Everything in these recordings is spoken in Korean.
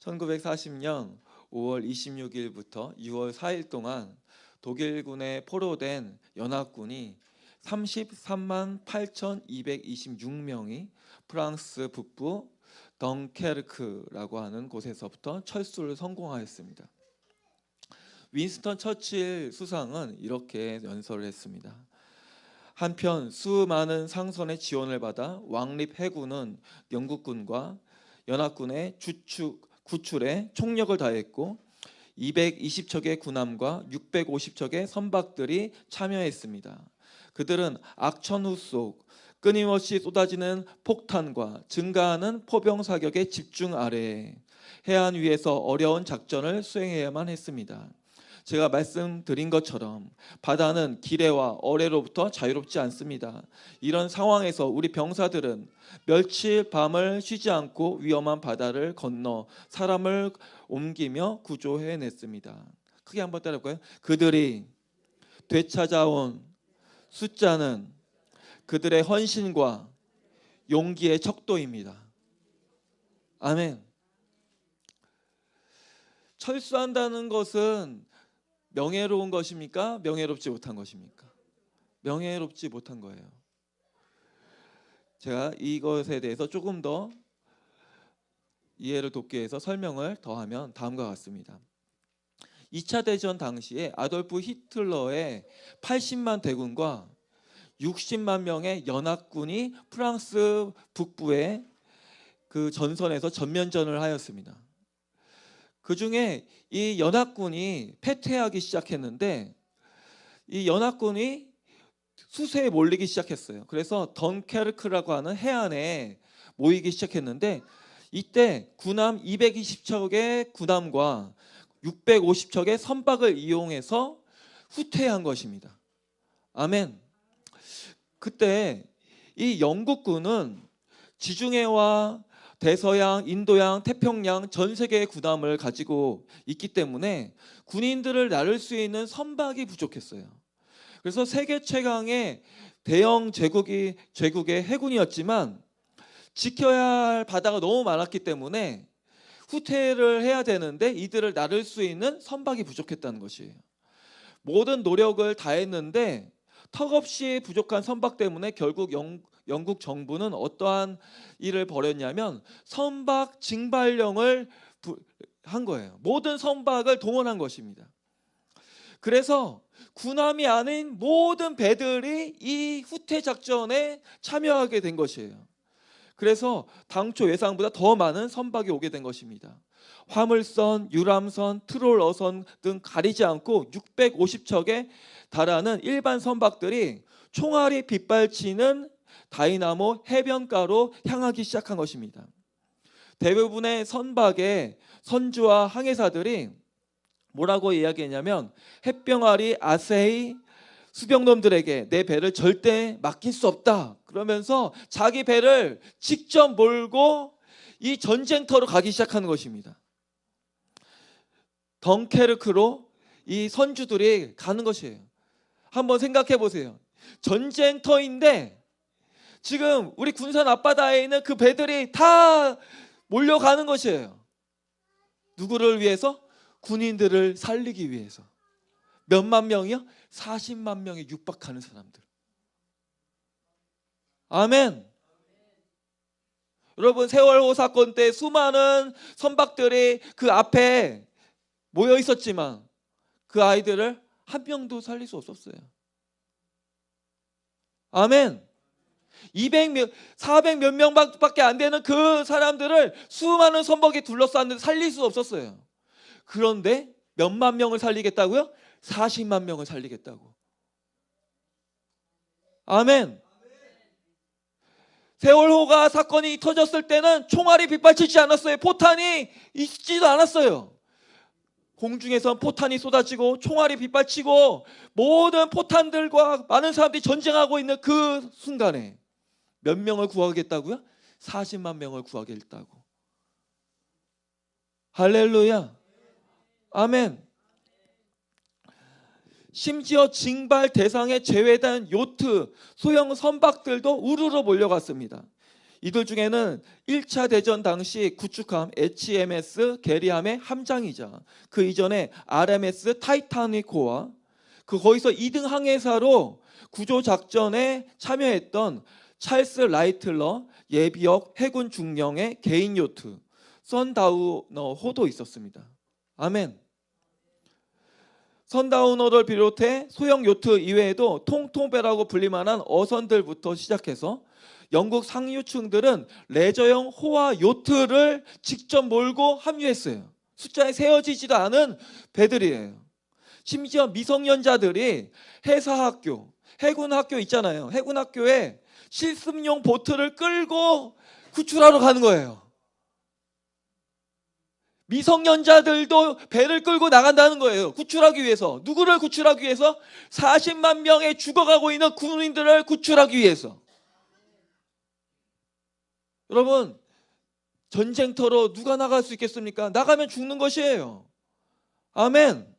1940년 5월 26일부터 6월 4일 동안 독일군에 포로된 연합군이 33만 8,226명이 프랑스 북부 덩케르크라고 하는 곳에서부터 철수를 성공하였습니다. 윈스턴 처칠 수상은 이렇게 연설을 했습니다. 한편 수많은 상선의 지원을 받아 왕립 해군은 영국군과 연합군의 구출에 총력을 다했고 220척의 군함과 650척의 선박들이 참여했습니다. 그들은 악천후 속 끊임없이 쏟아지는 폭탄과 증가하는 포병 사격의 집중 아래에 해안 위에서 어려운 작전을 수행해야만 했습니다. 제가 말씀드린 것처럼 바다는 기뢰와 어뢰로부터 자유롭지 않습니다. 이런 상황에서 우리 병사들은 며칠 밤을 쉬지 않고 위험한 바다를 건너 사람을 옮기며 구조해냈습니다. 크게 한번 따라볼까요? 그들이 되찾아온 숫자는 그들의 헌신과 용기의 척도입니다. 아멘. 철수한다는 것은 명예로운 것입니까? 명예롭지 못한 것입니까? 명예롭지 못한 거예요. 제가 이것에 대해서 조금 더 이해를 돕기 위해서 설명을 더하면 다음과 같습니다. 2차 대전 당시에 아돌프 히틀러의 80만 대군과 60만 명의 연합군이 프랑스 북부의 그 전선에서 전면전을 하였습니다. 그 중에 이 연합군이 패퇴하기 시작했는데 이 연합군이 수세에 몰리기 시작했어요. 그래서 덩케르크라고 하는 해안에 모이기 시작했는데 이때 군함 220척의 군함과 650척의 선박을 이용해서 후퇴한 것입니다. 아멘. 그때 이 영국군은 지중해와 대서양, 인도양, 태평양 전 세계의 군함을 가지고 있기 때문에 군인들을 나를 수 있는 선박이 부족했어요. 그래서 세계 최강의 대형 제국의 해군이었지만 지켜야 할 바다가 너무 많았기 때문에 후퇴를 해야 되는데 이들을 나를 수 있는 선박이 부족했다는 것이에요. 모든 노력을 다했는데 턱없이 부족한 선박 때문에 결국 영국 정부는 어떠한 일을 벌였냐면 선박 징발령을 한 거예요. 모든 선박을 동원한 것입니다. 그래서 군함이 아닌 모든 배들이 이 후퇴 작전에 참여하게 된 것이에요. 그래서 당초 예상보다 더 많은 선박이 오게 된 것입니다. 화물선, 유람선, 트롤어선 등 가리지 않고 650척에 달하는 일반 선박들이 총알이 빗발치는 다이나모 해변가로 향하기 시작한 것입니다. 대부분의 선박의 선주와 항해사들이 뭐라고 이야기했냐면 햇병아리 아세이 수병놈들에게 내 배를 절대 맡길 수 없다 그러면서 자기 배를 직접 몰고 이 전쟁터로 가기 시작하는 것입니다. 덩케르크로 이 선주들이 가는 것이에요. 한번 생각해 보세요. 전쟁터인데 지금 우리 군산 앞바다에 있는 그 배들이 다 몰려가는 것이에요. 누구를 위해서? 군인들을 살리기 위해서. 몇만 명이요? 40만 명에 육박하는 사람들. 아멘. 여러분 세월호 사건 때 수많은 선박들이 그 앞에 모여 있었지만 그 아이들을 한 명도 살릴 수 없었어요. 아멘. 400 몇 명밖에 안 되는 그 사람들을 수많은 선박이 둘러쌌는데 살릴 수 없었어요. 그런데 몇만 명을 살리겠다고요? 40만 명을 살리겠다고. 아멘. 세월호가 사건이 터졌을 때는 총알이 빗발치지 않았어요. 포탄이 있지도 않았어요. 공중에선 포탄이 쏟아지고 총알이 빗발치고 모든 포탄들과 많은 사람들이 전쟁하고 있는 그 순간에 몇 명을 구하겠다고요? 40만 명을 구하겠다고. 할렐루야. 아멘. 심지어 징발 대상에 제외된 요트, 소형 선박들도 우르르 몰려갔습니다. 이들 중에는 1차 대전 당시 구축함 HMS 게리함의 함장이자 그 이전에 RMS 타이타닉호와 거기서 2등 항해사로 구조 작전에 참여했던 찰스 라이틀러 예비역 해군 중령의 개인 요트 선다우너호도 있었습니다. 아멘. 선다우너를 비롯해 소형 요트 이외에도 통통배라고 불릴만한 어선들부터 시작해서 영국 상류층들은 레저형 호와 요트를 직접 몰고 합류했어요. 숫자에 세어지지도 않은 배들이에요. 심지어 미성년자들이 해사학교, 해군학교 있잖아요. 해군학교에 실습용 보트를 끌고 구출하러 가는 거예요. 미성년자들도 배를 끌고 나간다는 거예요. 구출하기 위해서. 누구를 구출하기 위해서? 40만 명의 죽어가고 있는 군인들을 구출하기 위해서. 여러분, 전쟁터로 누가 나갈 수 있겠습니까? 나가면 죽는 것이에요. 아멘.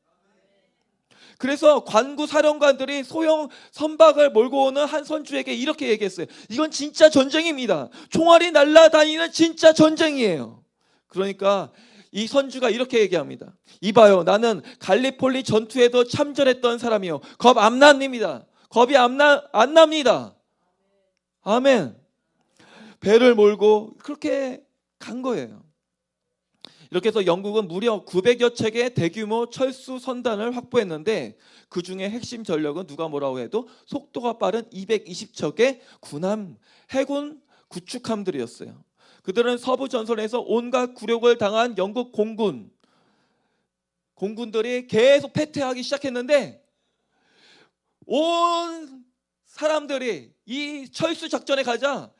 그래서 관구 사령관들이 소형 선박을 몰고 오는 한 선주에게 이렇게 얘기했어요. 이건 진짜 전쟁입니다. 총알이 날아다니는 진짜 전쟁이에요. 그러니까 이 선주가 이렇게 얘기합니다. 이봐요, 나는 갈리폴리 전투에도 참전했던 사람이요. 겁 안 납니다. 겁이 안 납니다. 아멘. 배를 몰고 그렇게 간 거예요. 이렇게 해서 영국은 무려 900여 척의 대규모 철수 선단을 확보했는데 그 중에 핵심 전력은 누가 뭐라고 해도 속도가 빠른 220척의 군함, 해군 구축함들이었어요. 그들은 서부 전선에서 온갖 굴욕을 당한 영국 공군들이 계속 패퇴하기 시작했는데 온 사람들이 이 철수 작전에 가자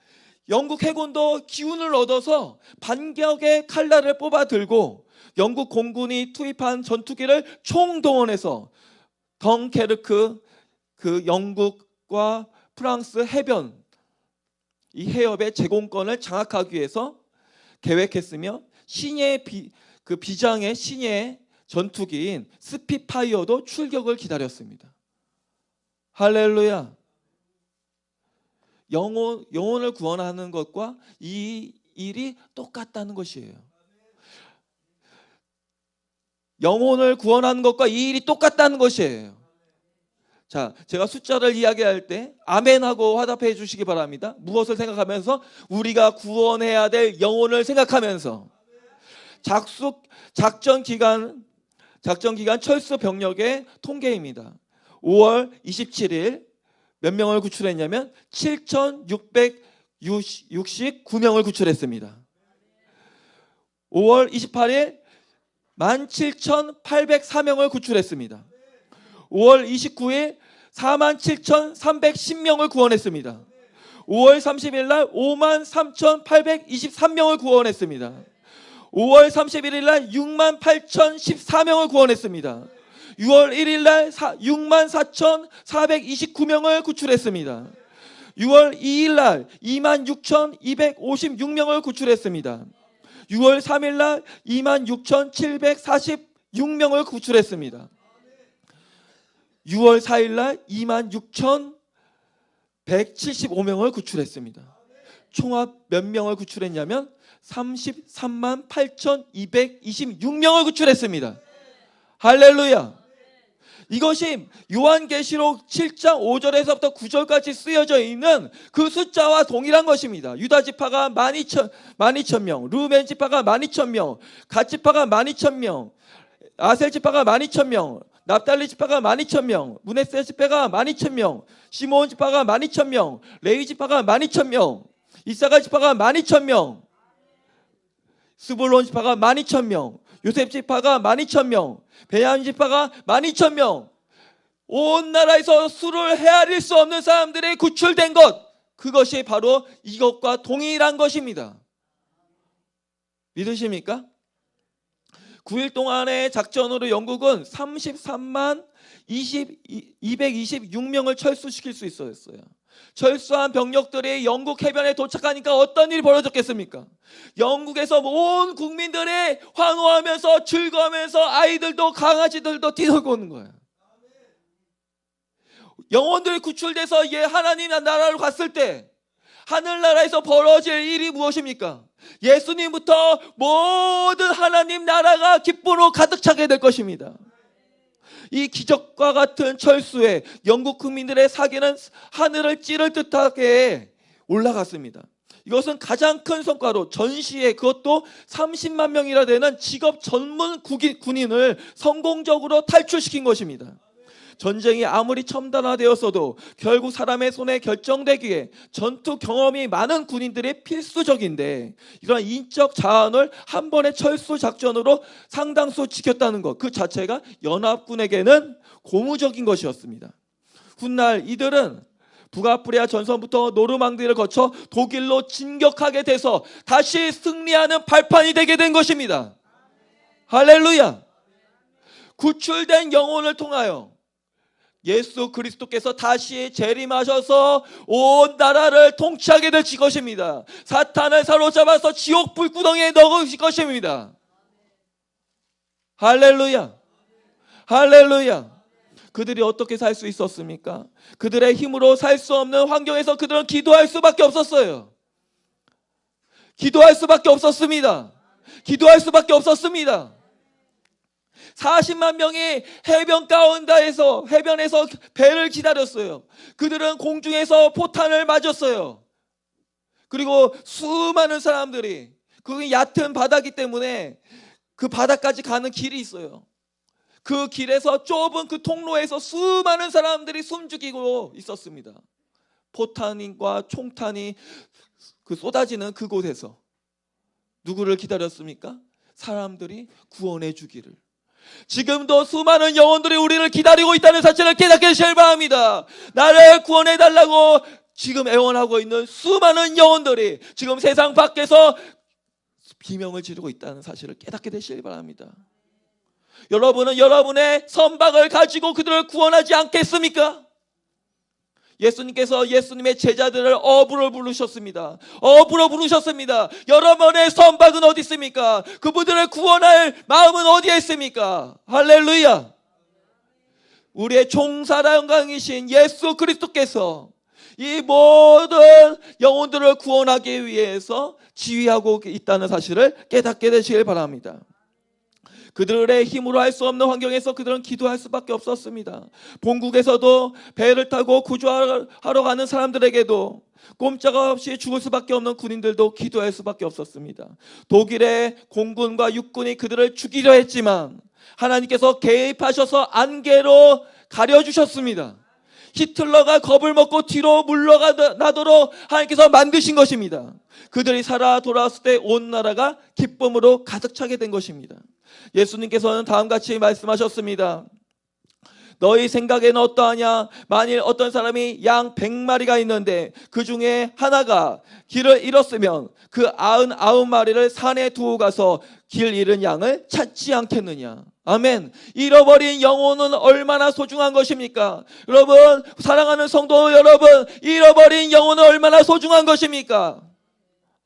영국 해군도 기운을 얻어서 반격의 칼날을 뽑아 들고 영국 공군이 투입한 전투기를 총동원해서 덩케르크 그 영국과 프랑스 해변 이 해협의 제공권을 장악하기 위해서 계획했으며 비장의 신예의 전투기인 스피파이어도 출격을 기다렸습니다. 할렐루야. 영혼을 구원하는 것과 이 일이 똑같다는 것이에요. 영혼을 구원하는 것과 이 일이 똑같다는 것이에요. 자, 제가 숫자를 이야기할 때 아멘하고 화답해 주시기 바랍니다. 무엇을 생각하면서? 우리가 구원해야 될 영혼을 생각하면서. 작전 기간 철수 병력의 통계입니다. 5월 27일 몇 명을 구출했냐면 7,669명을 구출했습니다. 5월 28일 17,804명을 구출했습니다. 5월 29일 47,310명을 구원했습니다. 5월 30일 날 53,823명을 구원했습니다. 5월 31일 날 68,014명을 구원했습니다. 6월 1일 날 64,429명을 구출했습니다. 6월 2일 날 26,256명을 구출했습니다. 6월 3일 날 26,746명을 구출했습니다. 6월 4일 날 26,175명을 구출했습니다. 총합 몇 명을 구출했냐면 33만 8,226명을 구출했습니다. 할렐루야. 이것이 요한계시록 7장 5절에서부터 9절까지 쓰여져 있는 그 숫자와 동일한 것입니다. 유다 지파가 12,000명, 루벤 지파가 12,000명, 갓 지파가 12,000명, 아셀 지파가 12,000명, 납달리 지파가 12,000명, 므낫세 지파가 12,000명, 시므온 지파가 12,000명, 레위 지파가 12,000명, 이사갈 지파가 12,000명, 스불론 지파가 12,000명, 요셉 지파가 12,000명, 베냐민 지파가 12,000명. 온 나라에서 수를 헤아릴 수 없는 사람들이 구출된 것, 그것이 바로 이것과 동일한 것입니다. 믿으십니까? 9일 동안의 작전으로 영국은 33만 226명을 철수시킬 수 있었어요. 철수한 병력들이 영국 해변에 도착하니까 어떤 일이 벌어졌겠습니까? 영국에서 온 국민들이 환호하면서 즐거워하면서 아이들도 강아지들도 뛰놀고 오는 거예요. 영혼들이 구출돼서 하나님 나라로 갔을 때 하늘나라에서 벌어질 일이 무엇입니까? 예수님부터 모든 하나님 나라가 기쁨으로 가득 차게 될 것입니다. 이 기적과 같은 철수에 영국 국민들의 사기는 하늘을 찌를 듯하게 올라갔습니다. 이것은 가장 큰 성과로 전시에 그것도 30만 명이나 되는 직업 전문 군인을 성공적으로 탈출시킨 것입니다. 전쟁이 아무리 첨단화되었어도 결국 사람의 손에 결정되기에 전투 경험이 많은 군인들이 필수적인데 이런 인적 자원을 한 번의 철수 작전으로 상당수 지켰다는 것, 그 자체가 연합군에게는 고무적인 것이었습니다. 훗날 이들은 북아프리카 전선부터 노르망디를 거쳐 독일로 진격하게 돼서 다시 승리하는 발판이 되게 된 것입니다. 할렐루야. 구출된 영혼을 통하여 예수 그리스도께서 다시 재림하셔서 온 나라를 통치하게 될 것입니다. 사탄을 사로잡아서 지옥 불구덩이에 넣으실 것입니다. 할렐루야. 할렐루야. 그들이 어떻게 살 수 있었습니까? 그들의 힘으로 살 수 없는 환경에서 그들은 기도할 수밖에 없었어요. 기도할 수밖에 없었습니다. 기도할 수밖에 없었습니다. 40만 명이 해변에서 배를 기다렸어요. 그들은 공중에서 포탄을 맞았어요. 그리고 수많은 사람들이, 그 얕은 바다기 때문에 그 바다까지 가는 길이 있어요. 그 길에서 좁은 그 통로에서 수많은 사람들이 숨죽이고 있었습니다. 포탄과 총탄이 쏟아지는 그곳에서 누구를 기다렸습니까? 사람들이 구원해 주기를. 지금도 수많은 영혼들이 우리를 기다리고 있다는 사실을 깨닫게 되시길 바랍니다. 나를 구원해 달라고 지금 애원하고 있는 수많은 영혼들이 지금 세상 밖에서 비명을 지르고 있다는 사실을 깨닫게 되시길 바랍니다. 여러분은 여러분의 선박을 가지고 그들을 구원하지 않겠습니까? 예수님께서 예수님의 제자들을 어부로 부르셨습니다. 어부로 부르셨습니다. 여러분의 선박은 어디 있습니까? 그분들을 구원할 마음은 어디에 있습니까? 할렐루야. 우리의 총사령관이신 예수 그리스도께서 이 모든 영혼들을 구원하기 위해서 지휘하고 있다는 사실을 깨닫게 되시길 바랍니다. 그들의 힘으로 할 수 없는 환경에서 그들은 기도할 수밖에 없었습니다. 본국에서도 배를 타고 구조하러 가는 사람들에게도 꼼짝없이 죽을 수밖에 없는 군인들도 기도할 수밖에 없었습니다. 독일의 공군과 육군이 그들을 죽이려 했지만 하나님께서 개입하셔서 안개로 가려주셨습니다. 히틀러가 겁을 먹고 뒤로 물러나도록 하나님께서 만드신 것입니다. 그들이 살아 돌아왔을 때 온 나라가 기쁨으로 가득 차게 된 것입니다. 예수님께서는 다음같이 말씀하셨습니다. 너희 생각에는 어떠하냐? 만일 어떤 사람이 양 100마리가 있는데 그 중에 하나가 길을 잃었으면 그 99마리를 산에 두고 가서 길 잃은 양을 찾지 않겠느냐? 아멘. 잃어버린 영혼은 얼마나 소중한 것입니까? 여러분, 사랑하는 성도 여러분, 잃어버린 영혼은 얼마나 소중한 것입니까?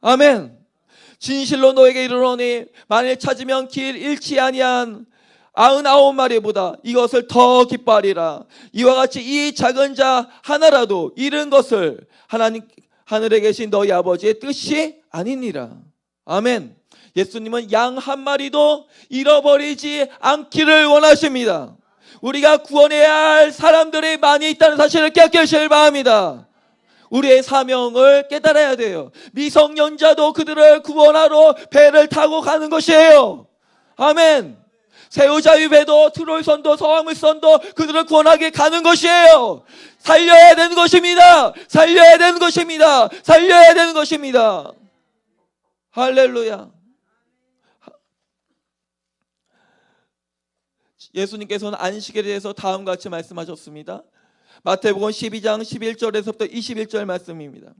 아멘. 진실로 너에게 이르노니 만일 찾으면 길 잃지 아니한 99마리보다 이것을 더 기뻐하리라. 이와 같이 이 작은 자 하나라도 잃은 것을 하늘에 계신 너희 아버지의 뜻이 아니니라. 아멘. 예수님은 양 한 마리도 잃어버리지 않기를 원하십니다. 우리가 구원해야 할 사람들이 많이 있다는 사실을 깨닫게 하시길 바랍니다. 우리의 사명을 깨달아야 돼요. 미성년자도 그들을 구원하러 배를 타고 가는 것이에요. 아멘. 새우자유배도 트롤선도 서화물선도 그들을 구원하게 가는 것이에요. 살려야 되는 것입니다. 살려야 되는 것입니다. 살려야 되는 것입니다. 할렐루야. 예수님께서는 안식에 대해서 다음과 같이 말씀하셨습니다. 마태복음 12장 11절에서부터 21절 말씀입니다.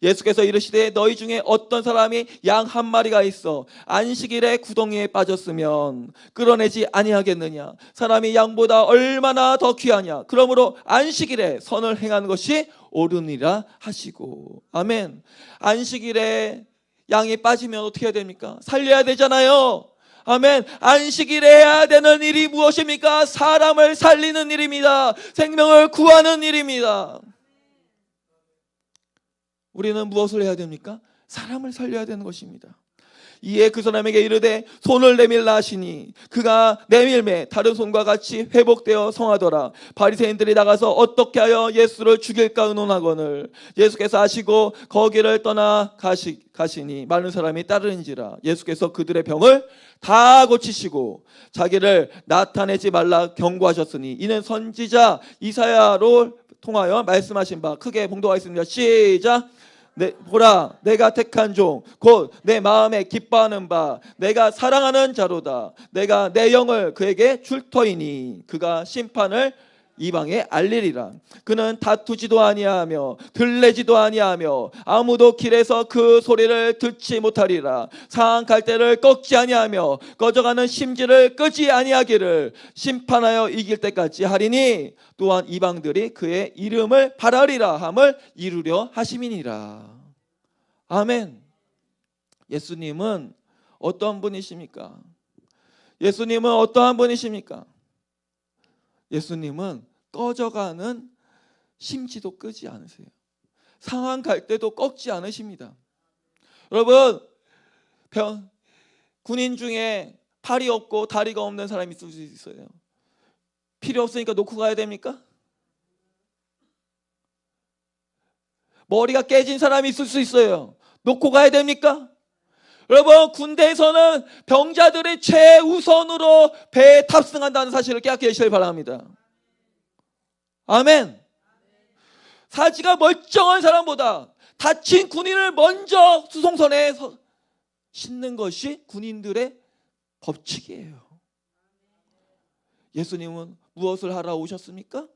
예수께서 이르시되 너희 중에 어떤 사람이 양 한 마리가 있어 안식일에 구덩이에 빠졌으면 끌어내지 아니하겠느냐? 사람이 양보다 얼마나 더 귀하냐? 그러므로 안식일에 선을 행하는 것이 옳으니라 하시고. 아멘. 안식일에 양이 빠지면 어떻게 해야 됩니까? 살려야 되잖아요. 아멘. 안식일에 해야 되는 일이 무엇입니까? 사람을 살리는 일입니다. 생명을 구하는 일입니다. 우리는 무엇을 해야 됩니까? 사람을 살려야 되는 것입니다. 이에 그 사람에게 이르되 손을 내밀라 하시니 그가 내밀매 다른 손과 같이 회복되어 성하더라. 바리새인들이 나가서 어떻게 하여 예수를 죽일까 의논하거늘 예수께서 아시고 거기를 떠나 가시니 많은 사람이 따르는지라. 예수께서 그들의 병을 다 고치시고 자기를 나타내지 말라 경고하셨으니 이는 선지자 이사야로 통하여 말씀하신 바. 크게 봉독하겠습니다. 시작. 보라 내가 택한 종 곧 내 마음에 기뻐하는 바 내가 사랑하는 자로다. 내가 내 영을 그에게 줄 터이니 그가 심판을 이방에 알리리라. 그는 다투지도 아니하며 들레지도 아니하며 아무도 길에서 그 소리를 듣지 못하리라. 상한 갈대를 꺾지 아니하며 꺼져가는 심지를 끄지 아니하기를 심판하여 이길 때까지 하리니 또한 이방들이 그의 이름을 바라리라 함을 이루려 하심이니라. 아멘. 예수님은 어떠한 분이십니까? 예수님은 어떠한 분이십니까? 예수님은 꺼져가는 심지도 끄지 않으세요. 상한 갈대도 꺾지 않으십니다. 여러분, 군인 중에 팔이 없고 다리가 없는 사람이 있을 수 있어요. 필요 없으니까 놓고 가야 됩니까? 머리가 깨진 사람이 있을 수 있어요. 놓고 가야 됩니까? 여러분, 군대에서는 병자들이 최우선으로 배에 탑승한다는 사실을 깨닫게 하시길 바랍니다. 아멘. 사지가 멀쩡한 사람보다 다친 군인을 먼저 수송선에 싣는 것이 군인들의 법칙이에요. 예수님은 무엇을 하러 오셨습니까?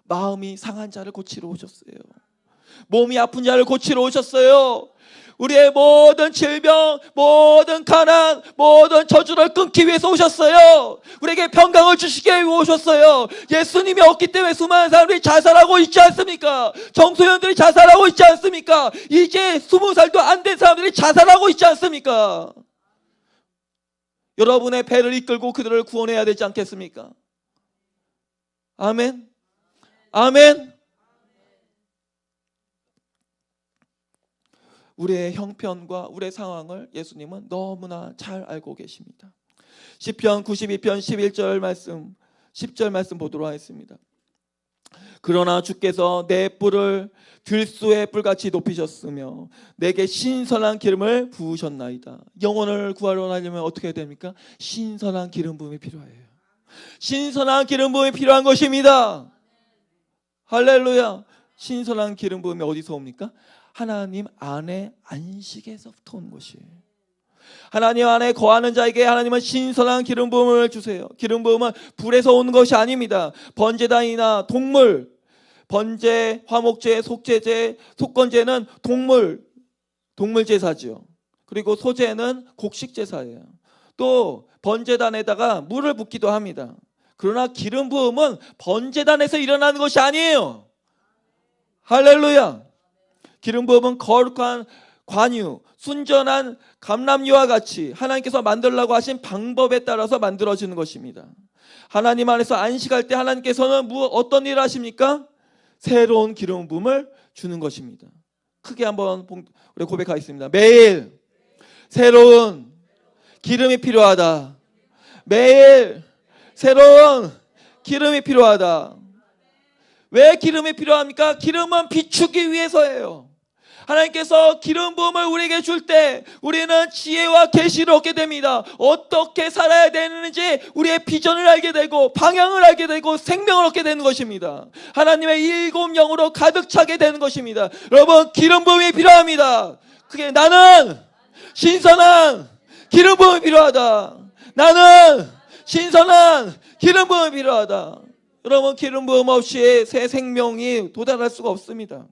마음이 상한 자를 고치러 오셨어요. 몸이 아픈 자를 고치러 오셨어요. 우리의 모든 질병, 모든 가난, 모든 저주를 끊기 위해서 오셨어요. 우리에게 평강을 주시기 위해 오셨어요. 예수님이 없기 때문에 수많은 사람들이 자살하고 있지 않습니까? 청소년들이 자살하고 있지 않습니까? 이제 20살도 안 된 사람들이 자살하고 있지 않습니까? 여러분의 배를 이끌고 그들을 구원해야 되지 않겠습니까? 아멘. 아멘. 우리의 형편과 우리의 상황을 예수님은 너무나 잘 알고 계십니다. 시편 92편 11절 말씀 10절 말씀 보도록 하겠습니다. 그러나 주께서 내 뿔을 들소의 뿔같이 높이셨으며 내게 신선한 기름을 부으셨나이다. 영혼을 구하러 하려면 어떻게 해야 됩니까? 신선한 기름 부음이 필요해요. 신선한 기름 부음이 필요한 것입니다. 할렐루야. 신선한 기름 부음이 어디서 옵니까? 하나님 안에 안식에서부터 온 것이에요. 하나님 안에 거하는 자에게 하나님은 신선한 기름 부음을 주세요. 기름 부음은 불에서 오는 것이 아닙니다. 번제단이나 동물, 번제, 화목제, 속제제, 속건제는 동물 제사죠. 그리고 소제는 곡식 제사예요. 또 번제단에다가 물을 붓기도 합니다. 그러나 기름 부음은 번제단에서 일어나는 것이 아니에요. 할렐루야. 기름 부음은 거룩한 관유, 순전한 감람유와 같이 하나님께서 만들려고 하신 방법에 따라서 만들어지는 것입니다. 하나님 안에서 안식할 때 하나님께서는 어떤 일을 하십니까? 새로운 기름 부음을 주는 것입니다. 크게 한번 우리 고백하겠습니다. 매일 새로운 기름이 필요하다. 매일 새로운 기름이 필요하다. 왜 기름이 필요합니까? 기름은 비추기 위해서예요. 하나님께서 기름 부음을 우리에게 줄 때 우리는 지혜와 계시를 얻게 됩니다. 어떻게 살아야 되는지 우리의 비전을 알게 되고 방향을 알게 되고 생명을 얻게 되는 것입니다. 하나님의 일곱 영으로 가득 차게 되는 것입니다. 여러분, 기름 부음이 필요합니다. 그게 나는 신선한 기름 부음이 필요하다. 나는 신선한 기름 부음이 필요하다. 여러분, 기름 부음 없이 새 생명이 도달할 수가 없습니다.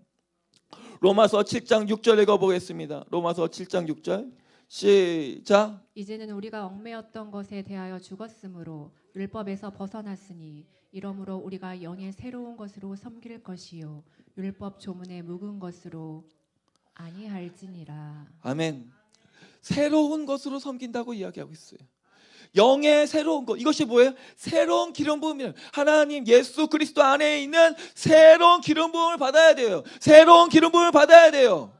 로마서 7장 6절 읽어보겠습니다. 로마서 7장 6절 시작. 이제는 우리가 얽매였던 것에 대하여 죽었으므로 율법에서 벗어났으니 이러므로 우리가 영의 새로운 것으로 섬길 것이요 율법 조문에 묵은 것으로 아니할지니라. 아멘. 새로운 것으로 섬긴다고 이야기하고 있어요. 영의 새로운 것, 이것이 뭐예요? 새로운 기름 부음이에요. 하나님 예수 그리스도 안에 있는 새로운 기름 부음을 받아야 돼요. 새로운 기름 부음을 받아야 돼요.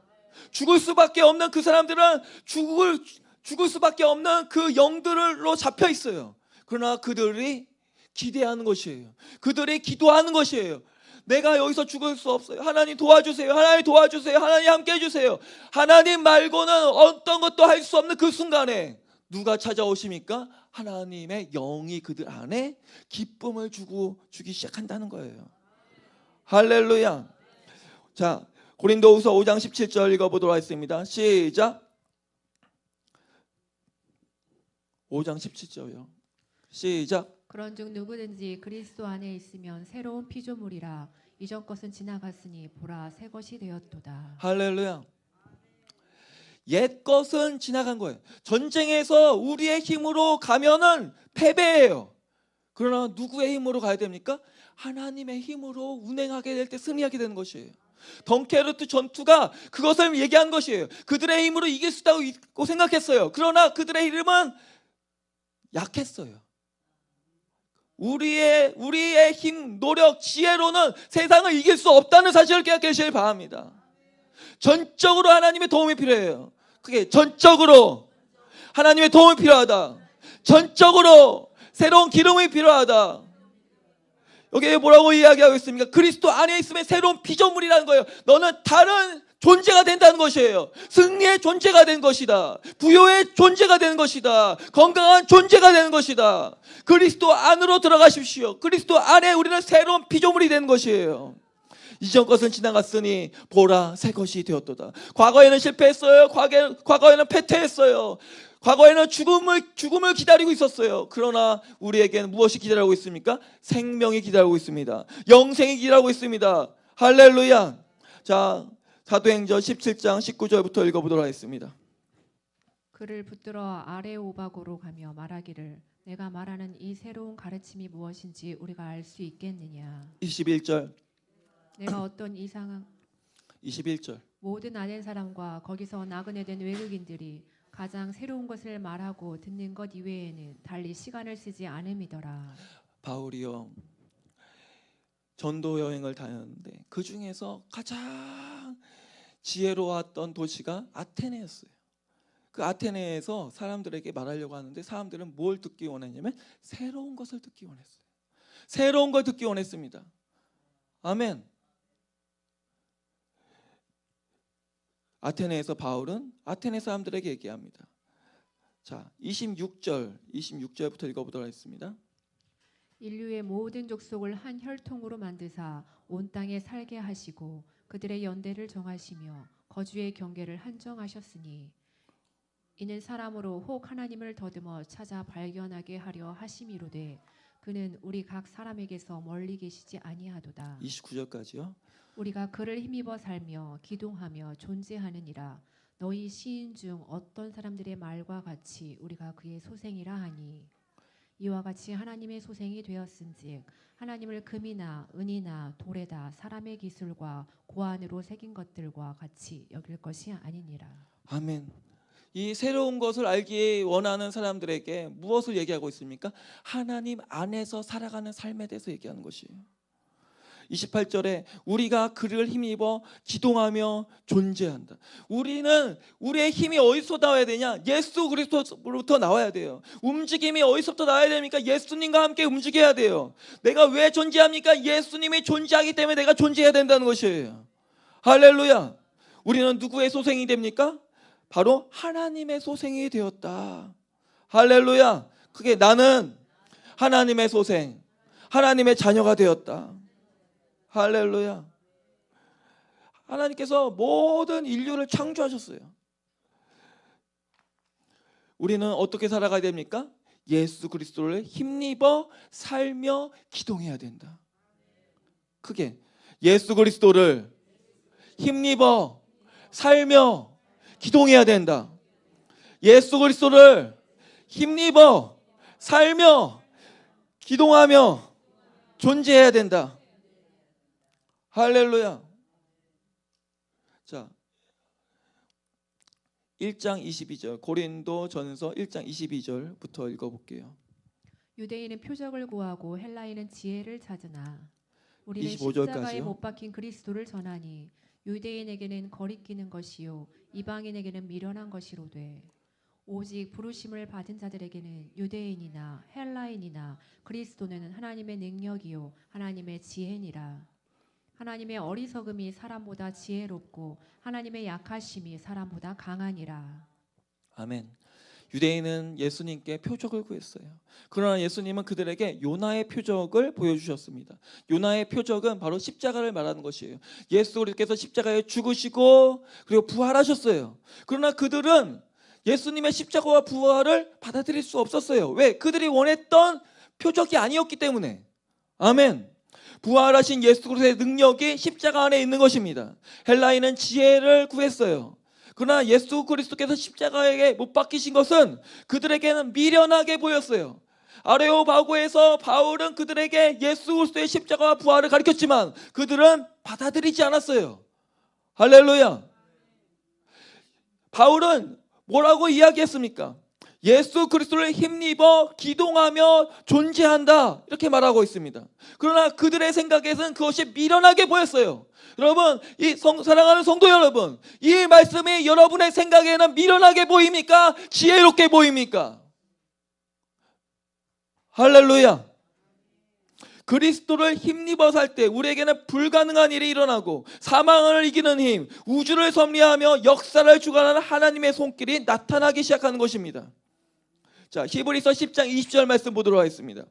죽을 수밖에 없는 그 사람들은 죽을 수밖에 없는 그 영들로 잡혀 있어요. 그러나 그들이 기대하는 것이에요. 그들이 기도하는 것이에요. 내가 여기서 죽을 수 없어요. 하나님 도와주세요. 하나님 도와주세요. 하나님 함께 해주세요. 하나님 말고는 어떤 것도 할 수 없는 그 순간에 누가 찾아오십니까? 하나님의 영이 그들 안에 기쁨을 주기 시작한다는 거예요. 할렐루야. 자, 고린도후서 5장 17절 읽어보도록 하겠습니다. 시작. 5장 17절이요. 시작. 그런즉 누구든지 그리스도 안에 있으면 새로운 피조물이라 이전 것은 지나갔으니 보라 새 것이 되었도다. 할렐루야. 옛 것은 지나간 거예요. 전쟁에서 우리의 힘으로 가면은 패배해요. 그러나 누구의 힘으로 가야 됩니까? 하나님의 힘으로 운행하게 될 때 승리하게 되는 것이에요. 덩케르트 전투가 그것을 얘기한 것이에요. 그들의 힘으로 이길 수 있다고 생각했어요. 그러나 그들의 힘은 약했어요. 우리의 힘, 노력, 지혜로는 세상을 이길 수 없다는 사실을 기억하시길 바랍니다. 전적으로 하나님의 도움이 필요해요. 그게 전적으로 하나님의 도움이 필요하다. 전적으로 새로운 기름이 필요하다. 여기에 뭐라고 이야기하고 있습니까? 그리스도 안에 있으면 새로운 피조물이라는 거예요. 너는 다른 존재가 된다는 것이에요. 승리의 존재가 된 것이다. 부요의 존재가 되는 것이다. 건강한 존재가 되는 것이다. 그리스도 안으로 들어가십시오. 그리스도 안에 우리는 새로운 피조물이 되는 것이에요. 이전 것은 지나갔으니 보라 새 것이 되었도다. 과거에는 실패했어요. 과거에는 패퇴했어요. 과거에는 죽음을 기다리고 있었어요. 그러나 우리에게는 무엇이 기다리고 있습니까? 생명이 기다리고 있습니다. 영생이 기다리고 있습니다. 할렐루야. 자, 사도행전 17장 19절부터 읽어보도록 하겠습니다. 그를 붙들어 아레오바고로 가며 말하기를 내가 말하는 이 새로운 가르침이 무엇인지 우리가 알 수 있겠느냐. 21절. 내가 어떤 이상한 21절. 모든 아덴 사람과 거기서 나그네 된 외국인들이 가장 새로운 것을 말하고 듣는 것 이외에는 달리 시간을 쓰지 않음이더라. 바울이요, 전도 여행을 다녔는데 그 중에서 가장 지혜로웠던 도시가 아테네였어요. 그 아테네에서 사람들에게 말하려고 하는데 사람들은 뭘 듣기 원했냐면 새로운 것을 듣기 원했어요. 새로운 걸 듣기 원했습니다. 아멘. 아테네에서 바울은 아테네 사람들에게 얘기합니다. 자, 26절부터 읽어보도록 하겠습니다. 인류의 모든 족속을 한 혈통으로 만드사 온 땅에 살게 하시고 그들의 연대를 정하시며 거주의 경계를 한정하셨으니 이는 사람으로 혹 하나님을 더듬어 찾아 발견하게 하려 하심이로되 그는 우리 각 사람에게서 멀리 계시지 아니하도다. 29절까지요. 우리가 그를 힘입어 살며 기동하며 존재하느니라. 너희 시인 중 어떤 사람들의 말과 같이 우리가 그의 소생이라 하니 이와 같이 하나님의 소생이 되었은즉 하나님을 금이나 은이나 돌에다 사람의 기술과 고안으로 새긴 것들과 같이 여길 것이 아니니라. 아멘. 이 새로운 것을 알기 원하는 사람들에게 무엇을 얘기하고 있습니까? 하나님 안에서 살아가는 삶에 대해서 얘기하는 것이에요. 28절에 우리가 그를 힘입어 기동하며 존재한다. 우리의 힘이 어디서 나와야 되냐? 예수 그리스도로부터 나와야 돼요. 움직임이 어디서부터 나와야 됩니까? 예수님과 함께 움직여야 돼요. 내가 왜 존재합니까? 예수님이 존재하기 때문에 내가 존재해야 된다는 것이에요. 할렐루야. 우리는 누구의 소생이 됩니까? 바로 하나님의 소생이 되었다. 할렐루야. 그게 나는 하나님의 소생, 하나님의 자녀가 되었다. 할렐루야. 하나님께서 모든 인류를 창조하셨어요. 우리는 어떻게 살아가야 됩니까? 예수 그리스도를 힘입어 살며 기동해야 된다. 크게 예수 그리스도를 힘입어 살며 기동해야 된다. 예수 그리스도를 힘입어 살며 기동하며 존재해야 된다. 할렐루야. 자, 1장 22절 고린도전서 1장 22절부터 읽어볼게요. 유대인은 표적을 구하고 헬라인은 지혜를 찾으나 우리는 25절까지요. 십자가에 못 박힌 그리스도를 전하니 유대인에게는 거리끼는 것이요 이방인에게는 미련한 것이로되 오직 부르심을 받은 자들에게는 유대인이나 헬라인이나 그리스도는 하나님의 능력이요 하나님의 지혜니라. 하나님의 어리석음이 사람보다 지혜롭고 하나님의 약하심이 사람보다 강하니라. 아멘. 유대인은 예수님께 표적을 구했어요. 그러나 예수님은 그들에게 요나의 표적을 보여주셨습니다. 요나의 표적은 바로 십자가를 말하는 것이에요. 예수 그리스도께서 십자가에 죽으시고 그리고 부활하셨어요. 그러나 그들은 예수님의 십자가와 부활을 받아들일 수 없었어요. 왜? 그들이 원했던 표적이 아니었기 때문에. 아멘. 부활하신 예수 그리스도의 능력이 십자가 안에 있는 것입니다. 헬라인은 지혜를 구했어요. 그러나 예수 그리스도께서 십자가에 못 박히신 것은 그들에게는 미련하게 보였어요. 아레오바고에서 바울은 그들에게 예수 그리스도의 십자가와 부활을 가르쳤지만 그들은 받아들이지 않았어요. 할렐루야. 바울은 뭐라고 이야기했습니까? 예수 그리스도를 힘입어 기동하며 존재한다 이렇게 말하고 있습니다. 그러나 그들의 생각에서는 그것이 미련하게 보였어요. 여러분, 사랑하는 성도 여러분, 이 말씀이 여러분의 생각에는 미련하게 보입니까? 지혜롭게 보입니까? 할렐루야. 그리스도를 힘입어 살 때 우리에게는 불가능한 일이 일어나고 사망을 이기는 힘, 우주를 섭리하며 역사를 주관하는 하나님의 손길이 나타나기 시작하는 것입니다. 자, 히브리서 10장 20절 말씀 보도록 하겠습니다.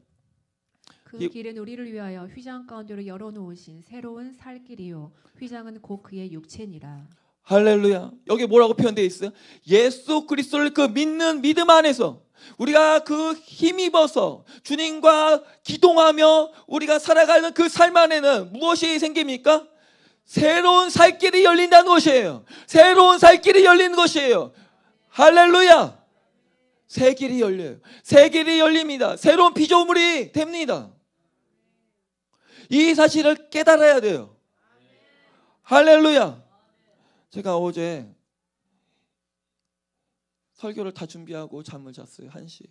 그 길은 우리를 위하여 휘장 가운데로 열어놓으신 새로운 살 길이요 휘장은 곧 그의 육체니라. 할렐루야. 여기 뭐라고 표현되어 있어요? 예수 그리스도를 그 믿는 믿음 안에서 우리가 그 힘입어서 주님과 기동하며 우리가 살아가는 그 삶 안에는 무엇이 생깁니까? 새로운 살 길이 열린다는 것이에요. 새로운 살 길이 열리는 것이에요. 할렐루야. 새 길이 열려요. 새 길이 열립니다. 새로운 피조물이 됩니다. 이 사실을 깨달아야 돼요. 할렐루야. 제가 어제 설교를 다 준비하고 잠을 잤어요. 1시에.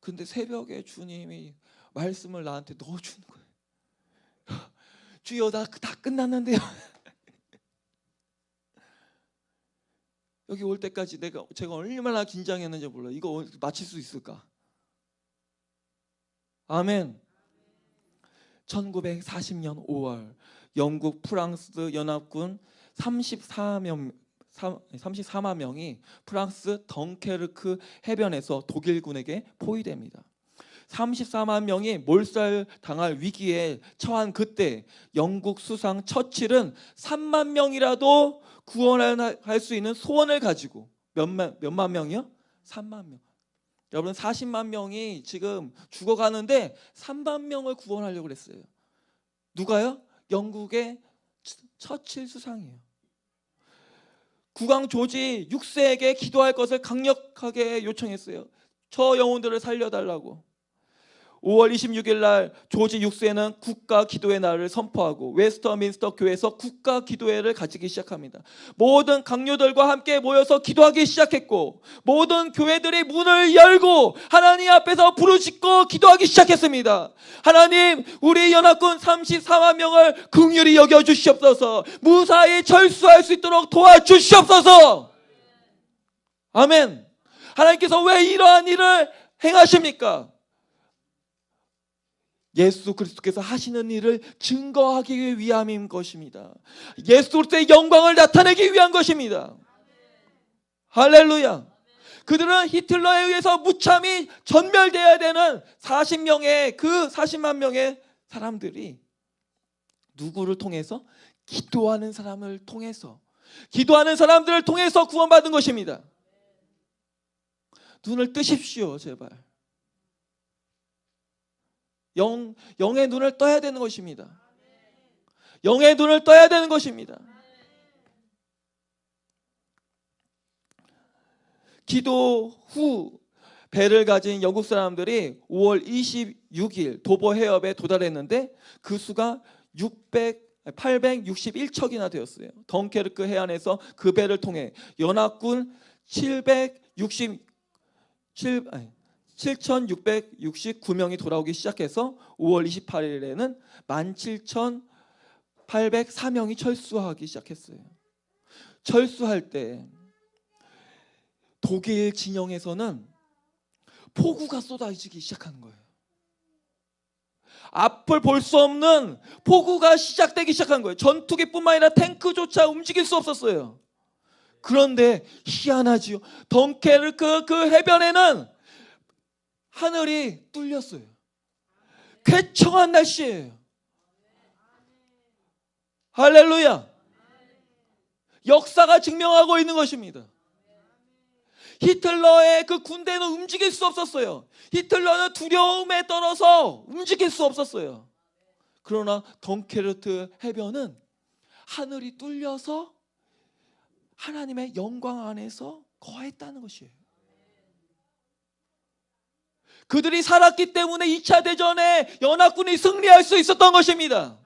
근데 새벽에 주님이 말씀을 나한테 넣어주는 거예요. 주여, 다 끝났는데요. 여기 올 때까지 제가 얼마나 긴장했는지 몰라요. 이거 마칠 수 있을까? 아멘. 1940년 5월 영국 프랑스 연합군 34만 명이 프랑스 덩케르크 해변에서 독일군에게 포위됩니다. 34만 명이 몰살당할 위기에 처한 그때 영국 수상 처칠은 3만 명이라도 구원할 수 있는 소원을 가지고 몇만 명이요? 3만 명. 여러분, 40만 명이 지금 죽어가는데 3만 명을 구원하려고 했어요. 누가요? 영국의 처칠 수상이에요. 국왕 조지 6세에게 기도할 것을 강력하게 요청했어요. 저 영혼들을 살려달라고. 5월 26일 날 조지 6세는 국가 기도의 날을 선포하고 웨스터민스터 교회에서 국가 기도회를 가지기 시작합니다. 모든 강요들과 함께 모여서 기도하기 시작했고 모든 교회들이 문을 열고 하나님 앞에서 부르짖고 기도하기 시작했습니다. 하나님, 우리 연합군 34만 명을 긍휼히 여겨주시옵소서. 무사히 철수할 수 있도록 도와주시옵소서. 아멘. 하나님께서 왜 이러한 일을 행하십니까? 예수 그리스도께서 하시는 일을 증거하기 위함인 것입니다. 예수 그리스도의 영광을 나타내기 위한 것입니다. 할렐루야. 그들은 히틀러에 의해서 무참히 전멸되어야 되는 40만 명의 사람들이 누구를 통해서? 기도하는 사람들을 통해서 구원받은 것입니다. 눈을 뜨십시오, 제발. 영의 눈을 떠야 되는 것입니다. 영의 눈을 떠야 되는 것입니다. 기도 후 배를 가진 영국 사람들이 5월 26일 도보 해협에 도달했는데 그 수가 861척이나 되었어요. 덩케르크 해안에서 그 배를 통해 연합군 7,669명이 돌아오기 시작해서 5월 28일에는 804명이 철수하기 시작했어요. 철수할 때 독일 진영에서는 폭우가 쏟아지기 시작한 거예요. 앞을 볼 수 없는 폭우가 시작되기 시작한 거예요. 전투기뿐만 아니라 탱크조차 움직일 수 없었어요. 그런데 희한하지요. 덩케르크 그 해변에는 하늘이 뚫렸어요. 쾌청한 날씨예요. 할렐루야. 역사가 증명하고 있는 것입니다. 히틀러의 그 군대는 움직일 수 없었어요. 히틀러는 두려움에 떨어서 움직일 수 없었어요. 그러나 덩케르트 해변은 하늘이 뚫려서 하나님의 영광 안에서 거했다는 것이에요. 그들이 살았기 때문에 2차 대전에 연합군이 승리할 수 있었던 것입니다.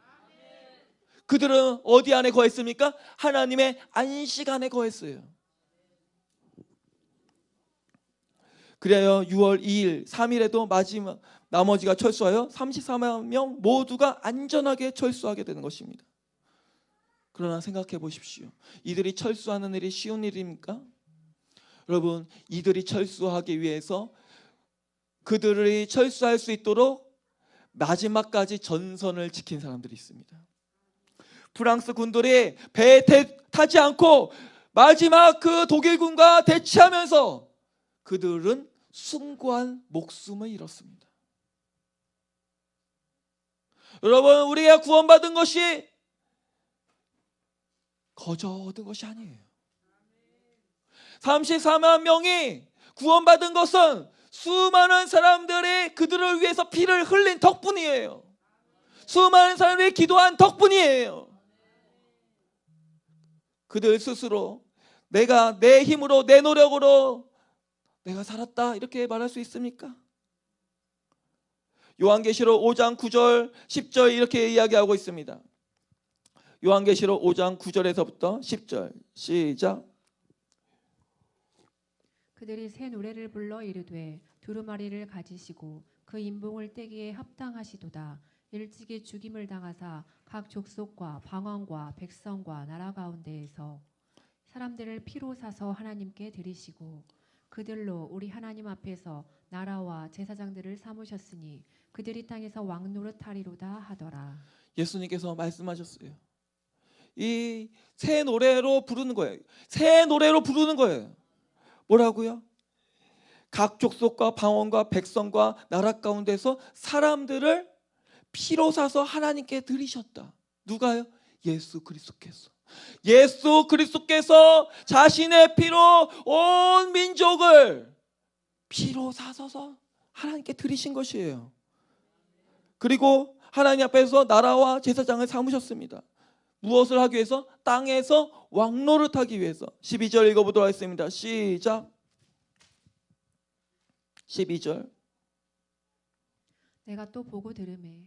그들은 어디 안에 거했습니까? 하나님의 안식 안에 거했어요. 그래요. 6월 2일, 3일에도 마지막 나머지가 철수하여 34만 명 모두가 안전하게 철수하게 되는 것입니다. 그러나 생각해 보십시오. 이들이 철수하는 일이 쉬운 일입니까? 여러분, 이들이 철수하기 위해서 그들이 철수할 수 있도록 마지막까지 전선을 지킨 사람들이 있습니다. 프랑스 군들이 배에 타지 않고 마지막 그 독일군과 대치하면서 그들은 숭고한 목숨을 잃었습니다. 여러분, 우리가 구원받은 것이 거저 얻은 것이 아니에요. 34만 명이 구원받은 것은 수많은 사람들이 그들을 위해서 피를 흘린 덕분이에요. 수많은 사람들이 기도한 덕분이에요. 그들 스스로 내가 내 힘으로 내 노력으로 내가 살았다 이렇게 말할 수 있습니까? 요한계시록 5장 9절 10절 이렇게 이야기하고 있습니다. 요한계시록 5장 9절에서부터 10절 시작. 그들이 새 노래를 불러 이르되 두루마리를 가지시고 그 인봉을 떼기에 합당하시도다. 일찍이 죽임을 당하사 각 족속과 방언과 백성과 나라 가운데에서 사람들을 피로 사서 하나님께 드리시고 그들로 우리 하나님 앞에서 나라와 제사장들을 삼으셨으니 그들이 땅에서 왕노릇하리로다 하더라. 예수님께서 말씀하셨어요. 이 새 노래로 부르는 거예요. 새 노래로 부르는 거예요. 뭐라고요? 각 족속과 방언과 백성과 나라 가운데서 사람들을 피로 사서 하나님께 드리셨다. 누가요? 예수 그리스도께서. 예수 그리스도께서 자신의 피로 온 민족을 피로 사셔서 하나님께 드리신 것이에요. 그리고 하나님 앞에서 나라와 제사장을 삼으셨습니다. 무엇을 하기 위해서? 땅에서 왕노릇하기 위해서. 12절 읽어보도록 하겠습니다. 시작. 12절. 내가 또 보고 들으매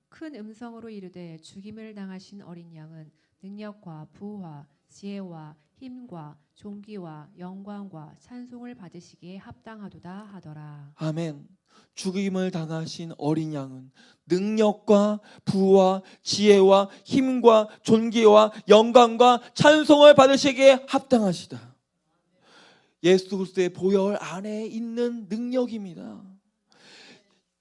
큰 음성으로 이르되 죽임을 당하신 어린 양은 능력과 부와 지혜와 힘과 존귀와 영광과 찬송을 받으시기에 합당하도다 하더라. 아멘. 죽임을 당하신 어린 양은 능력과 부와 지혜와 힘과 존귀와 영광과 찬송을 받으시기에 합당하시다. 예수 그리스도의 보혈 안에 있는 능력입니다.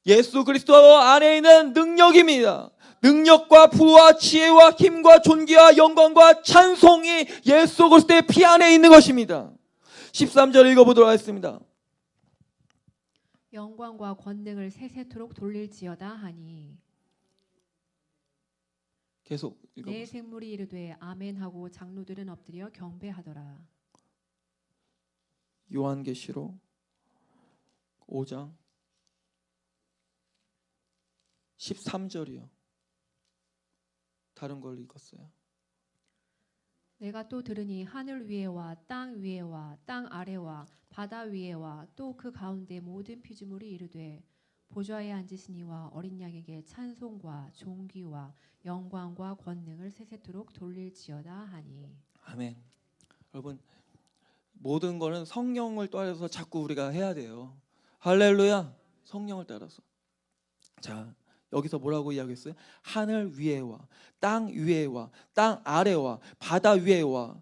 예수 그리스도 안에 있는 능력입니다. 능력과 부와 지혜와 힘과 존귀와 영광과 찬송이 예수 그리스도의 피 안에 있는 것입니다. 13절 읽어보도록 하겠습니다. 영광과 권능을 세세토록 돌릴지어다 하니 계속 내 읽어보세요. 생물이 이르되 아멘하고 장로들은 엎드려 경배하더라. 요한계시록 5장 13절이요. 다른 걸 읽었어요. 내가 또 들으니 하늘 위에와 땅 위에와 땅 아래와 바다 위에와 또 그 가운데 모든 피조물이 이르되 보좌에 앉으신 이와 어린 양에게 찬송과 존귀와 영광과 권능을 세세토록 돌릴지어다 하니. 아멘. 여러분, 모든 거는 성령을 따라서 자꾸 우리가 해야 돼요. 할렐루야. 성령을 따라서. 자, 여기서 뭐라고 이야기했어요? 하늘 위에와 땅 위에와 땅 아래와 바다 위에와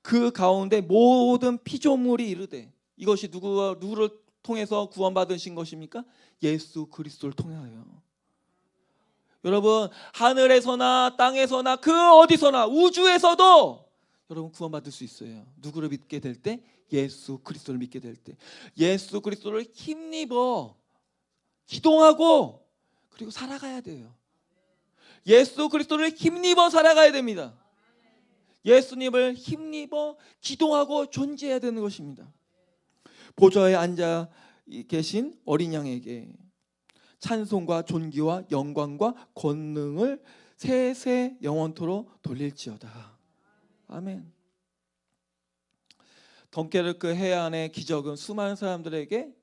그 가운데 모든 피조물이 이르되. 이것이 누구를 통해서 구원받으신 것입니까? 예수 그리스도를 통하여. 여러분, 하늘에서나 땅에서나 그 어디서나 우주에서도 여러분 구원받을 수 있어요. 누구를 믿게 될 때? 예수 그리스도를 믿게 될 때. 예수 그리스도를 힘입어 기동하고 그리고 살아가야 돼요. 예수 그리스도를 힘입어 살아가야 됩니다. 예수님을 힘입어 기동하고 존재해야 되는 것입니다. 보좌에 앉아 계신 어린 양에게 찬송과 존귀와 영광과 권능을 세세 영원토록 돌릴지어다. 아멘. 덩케르크 해안의 기적은 수많은 사람들에게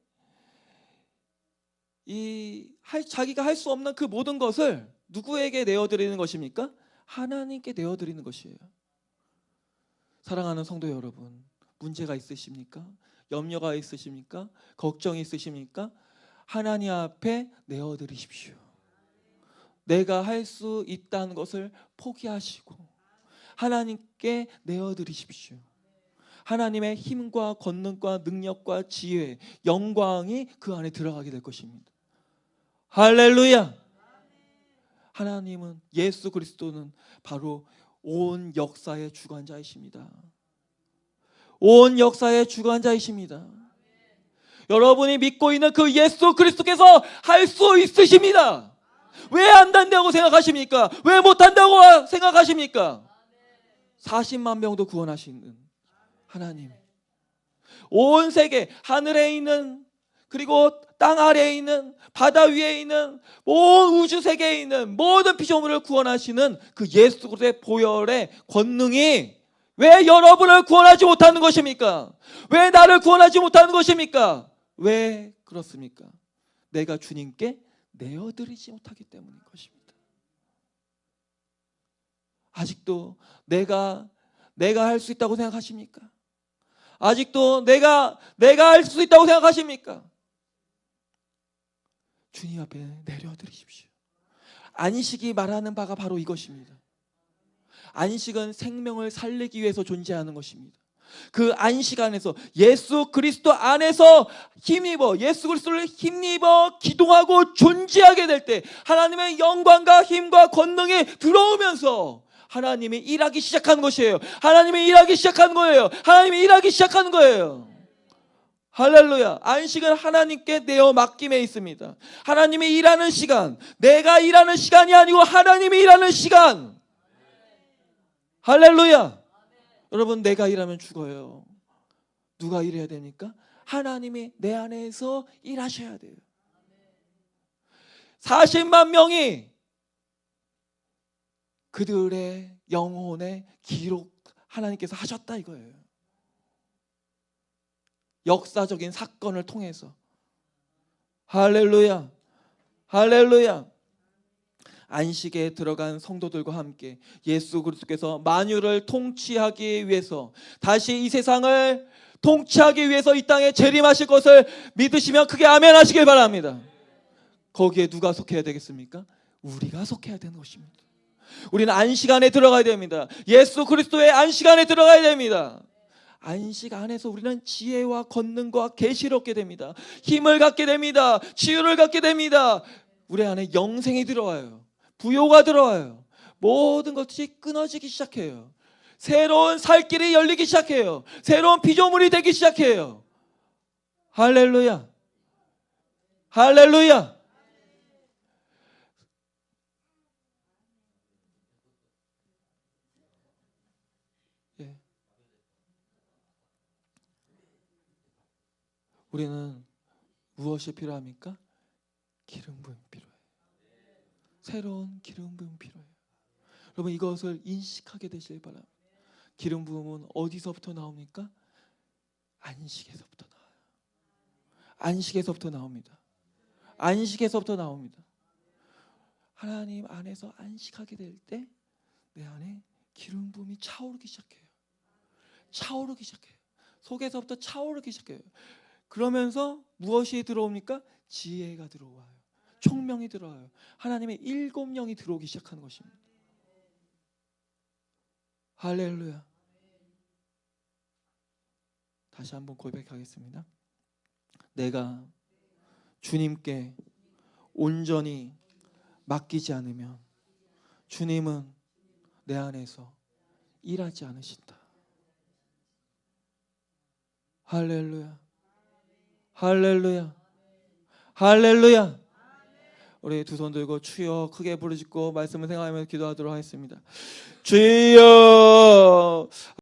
자기가 할 수 없는 그 모든 것을 누구에게 내어드리는 것입니까? 하나님께 내어드리는 것이에요. 사랑하는 성도 여러분, 문제가 있으십니까? 염려가 있으십니까? 걱정이 있으십니까? 하나님 앞에 내어드리십시오. 내가 할 수 있다는 것을 포기하시고 하나님께 내어드리십시오. 하나님의 힘과 권능과 능력과 지혜, 영광이 그 안에 들어가게 될 것입니다. 할렐루야. 하나님은, 예수 그리스도는 바로 온 역사의 주관자이십니다. 온 역사의 주관자이십니다. 여러분이 믿고 있는 그 예수 그리스도께서 할 수 있으십니다. 왜 안 된다고 생각하십니까? 왜 못한다고 생각하십니까? 40만 명도 구원하시는 하나님, 온 세계, 하늘에 있는 그리고 땅 아래에 있는 바다 위에 있는 온 우주 세계에 있는 모든 피조물을 구원하시는 그 예수 그리스도의 보혈의 권능이 왜 여러분을 구원하지 못하는 것입니까? 왜 나를 구원하지 못하는 것입니까? 왜 그렇습니까? 내가 주님께 내어드리지 못하기 때문인 것입니다. 아직도 내가 할 수 있다고 생각하십니까? 아직도 내가 할 수 있다고 생각하십니까? 주님 앞에 내려드리십시오. 안식이 말하는 바가 바로 이것입니다. 안식은 생명을 살리기 위해서 존재하는 것입니다. 그 안식 안에서 예수 그리스도 안에서 힘입어, 예수 그리스도를 힘입어 기동하고 존재하게 될 때 하나님의 영광과 힘과 권능이 들어오면서 하나님이 일하기 시작하는 것이에요. 하나님이 일하기 시작하는 거예요. 하나님이 일하기 시작하는 거예요. 할렐루야. 안식은 하나님께 내어 맡김에 있습니다. 하나님이 일하는 시간, 내가 일하는 시간이 아니고 하나님이 일하는 시간. 할렐루야. 여러분, 내가 일하면 죽어요. 누가 일해야 됩니까? 하나님이 내 안에서 일하셔야 돼요. 40만 명이 그들의 영혼의 기록 하나님께서 하셨다 이거예요. 역사적인 사건을 통해서. 할렐루야. 할렐루야. 안식에 들어간 성도들과 함께 예수 그리스도께서 만유를 통치하기 위해서, 다시 이 세상을 통치하기 위해서 이 땅에 재림하실 것을 믿으시면 크게 아멘 하시길 바랍니다. 거기에 누가 속해야 되겠습니까? 우리가 속해야 되는 것입니다. 우리는 안식 안에 들어가야 됩니다. 예수 그리스도의 안식 안에 들어가야 됩니다. 안식 안에서 우리는 지혜와 권능과 계시를 얻게 됩니다. 힘을 갖게 됩니다. 치유를 갖게 됩니다. 우리 안에 영생이 들어와요. 부요가 들어와요. 모든 것이 끊어지기 시작해요. 새로운 살 길이 열리기 시작해요. 새로운 피조물이 되기 시작해요. 할렐루야. 할렐루야. 예. 우리는 무엇이 필요합니까? 기름 부음이 필요해요. 새로운 기름 부음이 필요해요. 여러분, 이것을 인식하게 되시길 바랍니다. 기름 부음은 어디서부터 나옵니까? 안식에서부터 나와요. 안식에서부터 나옵니다. 안식에서부터 나옵니다. 하나님 안에서 안식하게 될 때 내 안에 기름 부음이 차오르기 시작해요. 차오르기 시작해요. 속에서부터 차오르기 시작해요. 그러면서 무엇이 들어옵니까? 지혜가 들어와요. 총명이 들어와요. 하나님의 7영이 들어오기 시작하는 것입니다. 할렐루야. 다시 한번 고백하겠습니다. 내가 주님께 온전히 맡기지 않으면 주님은 내 안에서 일하지 않으신다. 할렐루야. 할렐루야. 할렐루야. 우리 두 손 들고 주여 크게 부르짖고 말씀을 생각하면서 기도하도록 하겠습니다. 주여